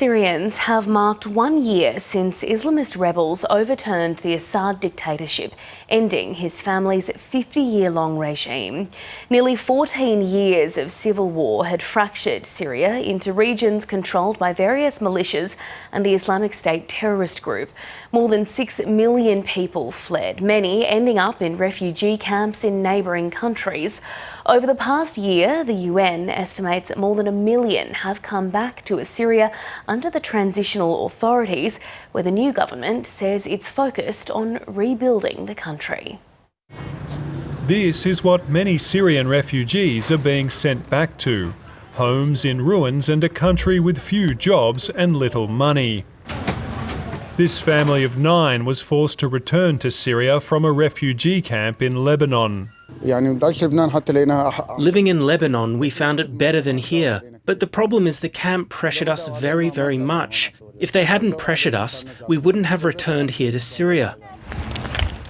Syrians have marked 1 year since Islamist rebels overturned the Assad dictatorship, ending his family's 50-year-long regime. Nearly 14 years of civil war had fractured Syria into regions controlled by various militias and the Islamic State terrorist group. More than 6 million people fled, many ending up in refugee camps in neighbouring countries. Over the past year, the UN estimates that more than 1 million have come back to Syria under the transitional authorities, where the new government says it's focused on rebuilding the country. This is what many Syrian refugees are being sent back to: homes in ruins and a country with few jobs and little money. This family of 9 was forced to return to Syria from a refugee camp in Lebanon. Living in Lebanon, we found it better than here. But the problem is the camp pressured us very, very much. If they hadn't pressured us, we wouldn't have returned here to Syria.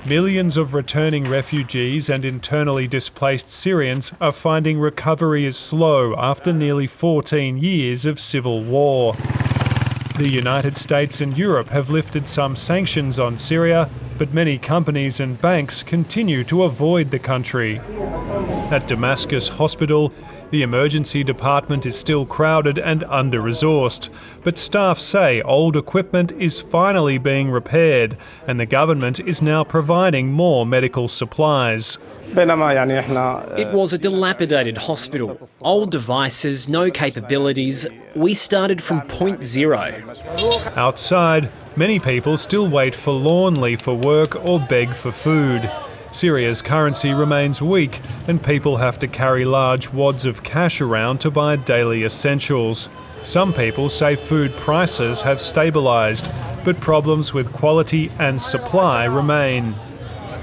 Millions of returning refugees and internally displaced Syrians are finding recovery is slow after nearly 14 years of civil war. The United States and Europe have lifted some sanctions on Syria, but many companies and banks continue to avoid the country. At Damascus Hospital, the emergency department is still crowded and under-resourced, but staff say old equipment is finally being repaired and the government is now providing more medical supplies. It was a dilapidated hospital. Old devices, no capabilities. We started from point zero. Outside, many people still wait forlornly for work or beg for food. Syria's currency remains weak and people have to carry large wads of cash around to buy daily essentials. Some people say food prices have stabilised, but problems with quality and supply remain.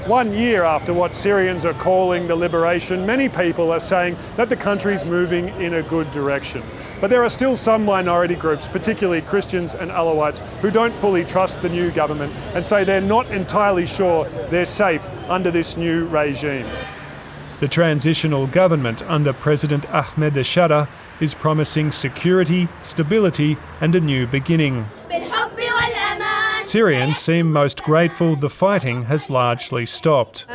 1 year after what Syrians are calling the liberation, many people are saying that the country's moving in a good direction. But there are still some minority groups, particularly Christians and Alawites, who don't fully trust the new government and say they're not entirely sure they're safe under this new regime. The transitional government under President Ahmed Assad is promising security, stability and a new beginning. Syrians seem most grateful the fighting has largely stopped.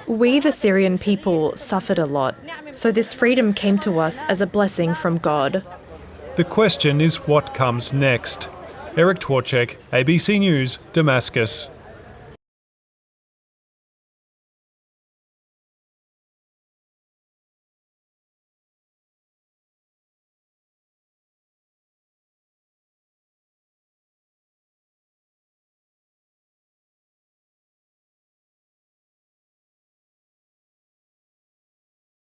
We, the Syrian people, suffered a lot, so this freedom came to us as a blessing from God. The question is what comes next. Eric Twarchek, ABC News, Damascus.